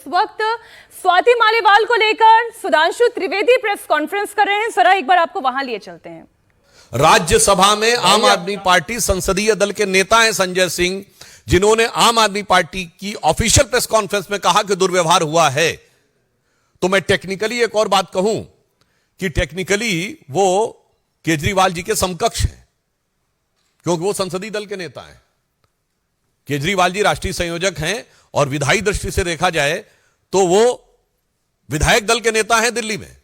इस वक्त स्वाति मालीवाल को लेकर सुधांशु त्रिवेदी प्रेस कॉन्फ्रेंस कर रहे हैं। जरा एक बार आपको वहां लिए चलते हैं। राज्यसभा में आम आदमी पार्टी संसदीय दल के नेता हैं संजय सिंह, जिन्होंने आम आदमी पार्टी की ऑफिशियल प्रेस कॉन्फ्रेंस में कहा कि दुर्व्यवहार हुआ है। तो मैं टेक्निकली एक और बात कहूं कि टेक्निकली वो केजरीवाल जी के समकक्ष हैं, क्योंकि वो संसदीय दल के नेता हैं। केजरीवाल जी राष्ट्रीय संयोजक हैं और विधायी दृष्टि से देखा जाए तो वो विधायक दल के नेता हैं दिल्ली में।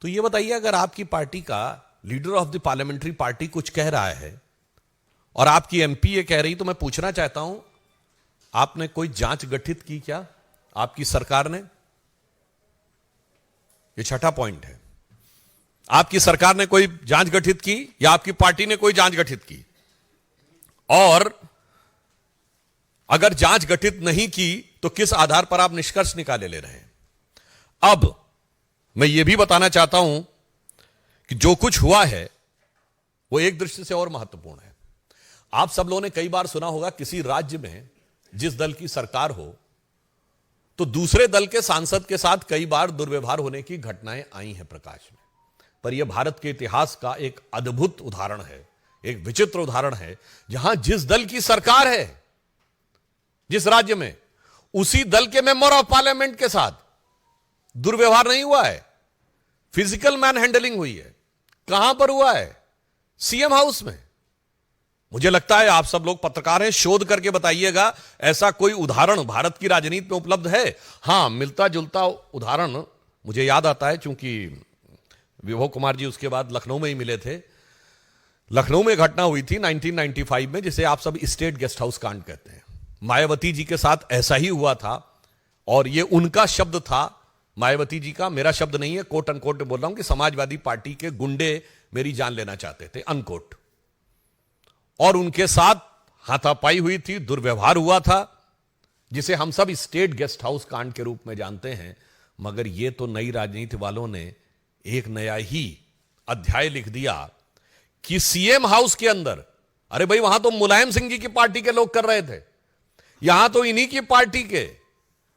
तो ये बताइए, अगर आपकी पार्टी का leader of the parliamentary party कुछ कह रहा है और आपकी एमपी ये कह रही, तो मैं पूछना चाहता हूं, आपने कोई जांच गठित की क्या आपकी सरकार ने? ये छठा पॉइंट है। आपकी सरकार ने कोई जांच गठित की या आपकी पार्टी ने कोई जांच गठित की? और अगर जांच गठित नहीं की तो किस आधार पर आप निष्कर्ष निकाले ले रहे हैं? अब मैं यह भी बताना चाहता हूं कि जो कुछ हुआ है वो एक दृष्टि से और महत्वपूर्ण है। आप सब लोगों ने कई बार सुना होगा, किसी राज्य में जिस दल की सरकार हो तो दूसरे दल के सांसद के साथ कई बार दुर्व्यवहार होने की घटनाएं आई हैं प्रकाश में। पर यह भारत के इतिहास का एक अद्भुत उदाहरण है, एक विचित्र उदाहरण है, जहां जिस दल की सरकार है जिस राज्य में, उसी दल के मेंबर ऑफ पार्लियामेंट के साथ दुर्व्यवहार नहीं हुआ है, फिजिकल मैन हैंडलिंग हुई है। कहां पर हुआ है? सीएम हाउस में। मुझे लगता है आप सब लोग पत्रकार हैं, शोध करके बताइएगा ऐसा कोई उदाहरण भारत की राजनीति में उपलब्ध है? हां, मिलता जुलता उदाहरण मुझे याद आता है, क्योंकि विभव कुमार जी उसके बाद लखनऊ में ही मिले थे। लखनऊ में घटना हुई थी 1995 में, जिसे आप सब स्टेट गेस्ट हाउस कांड कहते हैं। मायावती जी के साथ ऐसा ही हुआ था और यह उनका शब्द था, मायावती जी का, मेरा शब्द नहीं है, कोट अनकोट बोल रहा हूं कि समाजवादी पार्टी के गुंडे मेरी जान लेना चाहते थे, अनकोट। और उनके साथ हाथापाई हुई थी, दुर्व्यवहार हुआ था, जिसे हम सब स्टेट गेस्ट हाउस कांड के रूप में जानते हैं। मगर यह तो नई राजनीति वालों ने एक नया ही अध्याय लिख दिया कि सीएम हाउस के अंदर, अरे भाई वहां तो मुलायम सिंह जी की पार्टी के लोग कर रहे थे, यहां तो इन्हीं की पार्टी के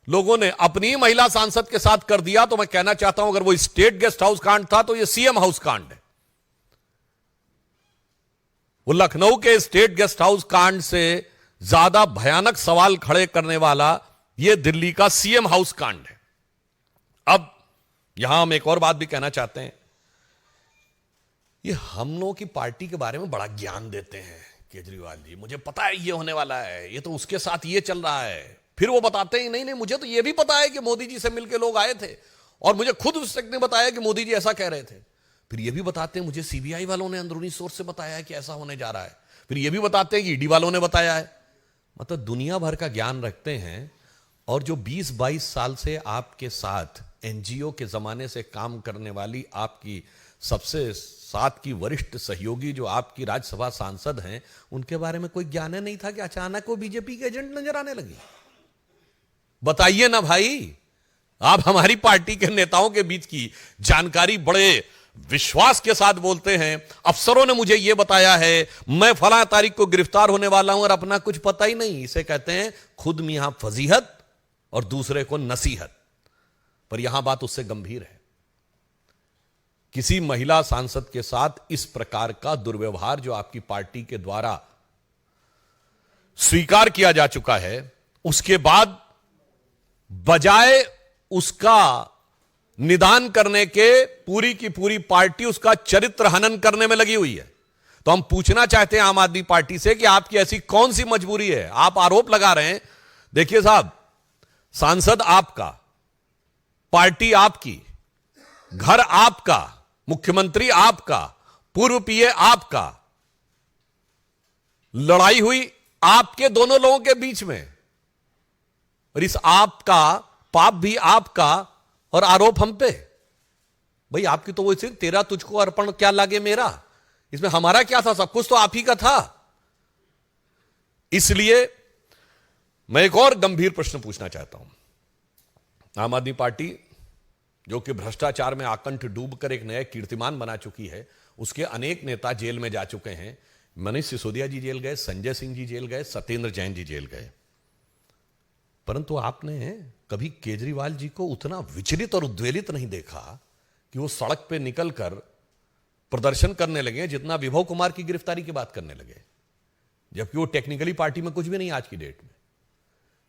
लोगों ने अपनी महिला सांसद के साथ कर दिया। तो मैं कहना चाहता हूं, अगर वो स्टेट गेस्ट हाउस कांड था तो ये सीएम हाउस कांड है। वो लखनऊ के स्टेट गेस्ट हाउस कांड से ज्यादा भयानक सवाल खड़े करने वाला ये दिल्ली का सीएम हाउस कांड है। अब यहां हम एक और बात भी कहना चाहते हैं, ये हम लोगों की पार्टी के बारे में बड़ा ज्ञान देते हैं केजरीवाल जी, मुझे पता है ये होने वाला है, ये तो उसके साथ ये चल रहा है। फिर वो बताते हैं नहीं मुझे तो ये भी पता है कि मोदी जी से मिलकर लोग आए थे और मुझे खुद उस व्यक्ति ने बताया कि मोदी जी ऐसा कह रहे थे। फिर ये भी बताते हैं मुझे सीबीआई वालों ने अंदरूनी सोर्स से बताया है कि ऐसा होने जा रहा है। फिर ये भी बताते हैं कि ईडी वालों ने बताया है। मतलब दुनिया भर का ज्ञान रखते हैं। और जो 20-22 साल से आपके साथ एनजीओ के जमाने से काम करने वाली आपकी सबसे साथ की वरिष्ठ सहयोगी जो आपकी राज्यसभा सांसद हैं, उनके बारे में कोई ज्ञान नहीं था कि अचानक वो बीजेपी के एजेंट नजर आने लगी। बताइए ना भाई, आप हमारी पार्टी के नेताओं के बीच की जानकारी बड़े विश्वास के साथ बोलते हैं, अफसरों ने मुझे यह बताया है, मैं फला तारीख को गिरफ्तार होने वाला हूं, और अपना कुछ पता ही नहीं। इसे कहते हैं खुद मियां फजीहत और दूसरे को नसीहत। पर यहां बात उससे गंभीर है। किसी महिला सांसद के साथ इस प्रकार का दुर्व्यवहार जो आपकी पार्टी के द्वारा स्वीकार किया जा चुका है, उसके बाद बजाय उसका निदान करने के पूरी की पूरी पार्टी उसका चरित्र हनन करने में लगी हुई है। तो हम पूछना चाहते हैं आम आदमी पार्टी से कि आपकी ऐसी कौन सी मजबूरी है? आप आरोप लगा रहे हैं। देखिए साहब, सांसद आपका, पार्टी आपकी, घर आपका, मुख्यमंत्री आपका, पूर्व पीए आपका, लड़ाई हुई आपके दोनों लोगों के बीच में, और इस आपका पाप भी आपका और आरोप हम पे। भाई आपकी तो वो सिर्फ तेरा तुझको अर्पण क्या लागे मेरा, इसमें हमारा क्या था? सब कुछ तो आप ही का था। इसलिए मैं एक और गंभीर प्रश्न पूछना चाहता हूं। आम आदमी पार्टी जो कि भ्रष्टाचार में आकंठ डूबकर एक नया कीर्तिमान बना चुकी है, उसके अनेक नेता जेल में जा चुके हैं। मनीष सिसोदिया जी जेल गए, संजय सिंह जी जेल गए, सत्येंद्र जैन जी जेल गए। परंतु आपने कभी केजरीवाल जी को उतना विचलित और उद्वेलित नहीं देखा कि वो सड़क पे निकलकर प्रदर्शन करने लगे जितना विभव कुमार की गिरफ्तारी की बात करने लगे, जबकि वो टेक्निकली पार्टी में कुछ भी नहीं आज की डेट में।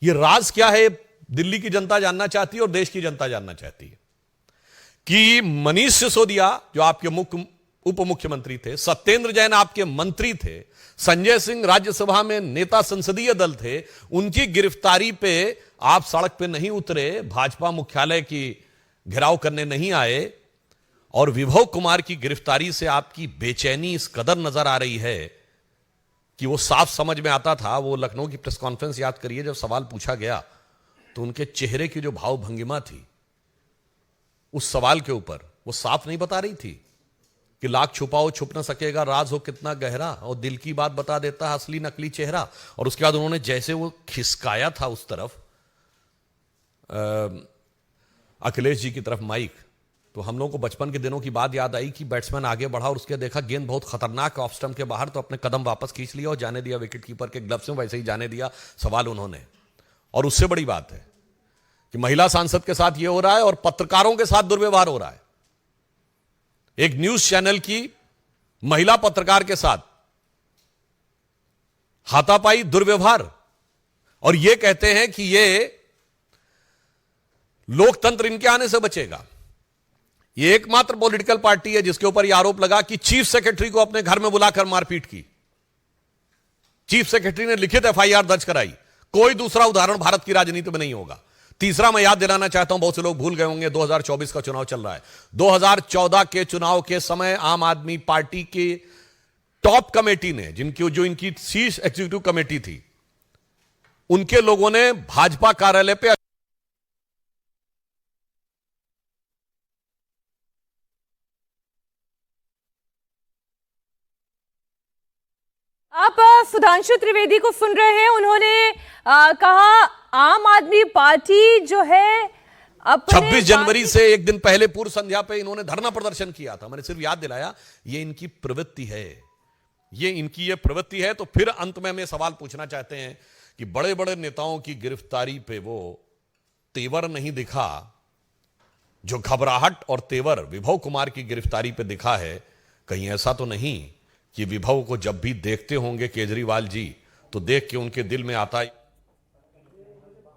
ये राज क्या है, दिल्ली की जनता जानना चाहती है और देश की जनता जानना चाहती है कि मनीष सिसोदिया जो आपके उप मुख्यमंत्री थे, सत्येंद्र जैन आपके मंत्री थे, संजय सिंह राज्यसभा में नेता संसदीय दल थे, उनकी गिरफ्तारी पे आप सड़क पे नहीं उतरे, भाजपा मुख्यालय की घेराव करने नहीं आए, और विभव कुमार की गिरफ्तारी से आपकी बेचैनी इस कदर नजर आ रही है कि वो साफ समझ में आता था। वो लखनऊ की प्रेस कॉन्फ्रेंस याद करिए, जब सवाल पूछा गया तो उनके चेहरे की जो भाव भंगिमा थी उस सवाल के ऊपर, वो साफ नहीं बता रही थी कि लाख छुपाओ छुप न सकेगा, राज हो कितना गहरा, और दिल की बात बता देता है असली नकली चेहरा। और उसके बाद उन्होंने जैसे वो खिसकाया था उस तरफ अखिलेश जी की तरफ माइक, तो हम लोगों को बचपन के दिनों की बात याद आई कि बैट्समैन आगे बढ़ा और उसके देखा गेंद बहुत खतरनाक ऑफ स्टंप के बाहर, तो अपने कदम वापस खींच लिया और जाने दिया विकेट कीपर के ग्लव्स में, वैसे ही जाने दिया सवाल उन्होंने। और उससे बड़ी बात है कि महिला सांसद के साथ यह हो रहा है और पत्रकारों के साथ दुर्व्यवहार हो रहा है। एक न्यूज चैनल की महिला पत्रकार के साथ हाथापाई, दुर्व्यवहार, और यह कहते हैं कि यह लोकतंत्र इनके आने से बचेगा। यह एकमात्र पॉलिटिकल पार्टी है जिसके ऊपर यह आरोप लगा कि चीफ सेक्रेटरी को अपने घर में बुलाकर मारपीट की। चीफ सेक्रेटरी ने लिखित एफआईआर दर्ज कराई। कोई दूसरा उदाहरण भारत की राजनीति में नहीं होगा। तीसरा मैं याद दिलाना चाहता हूं, बहुत से लोग भूल गए होंगे, 2024 का चुनाव चल रहा है। 2014 के चुनाव के समय आम आदमी पार्टी की टॉप कमेटी ने, जो इनकी शीर्ष एग्जीक्यूटिव कमेटी थी, उनके लोगों ने भाजपा कार्यालय पे आप सुधांशु त्रिवेदी को सुन रहे हैं। उन्होंने कहा आम आदमी पार्टी जो है 26 जनवरी से एक दिन पहले पूर्व संध्या पे इन्होंने धरना प्रदर्शन किया था। मैंने सिर्फ याद दिलाया, ये इनकी प्रवृत्ति है, ये प्रवृत्ति है। तो फिर अंत में हमें सवाल पूछना चाहते हैं कि बड़े बड़े नेताओं की गिरफ्तारी पे वो तेवर नहीं दिखा जो घबराहट और तेवर विभव कुमार की गिरफ्तारी पे दिखा है। कहीं ऐसा तो नहीं कि विभव को जब भी देखते होंगे केजरीवाल जी, तो देख के उनके दिल में आता है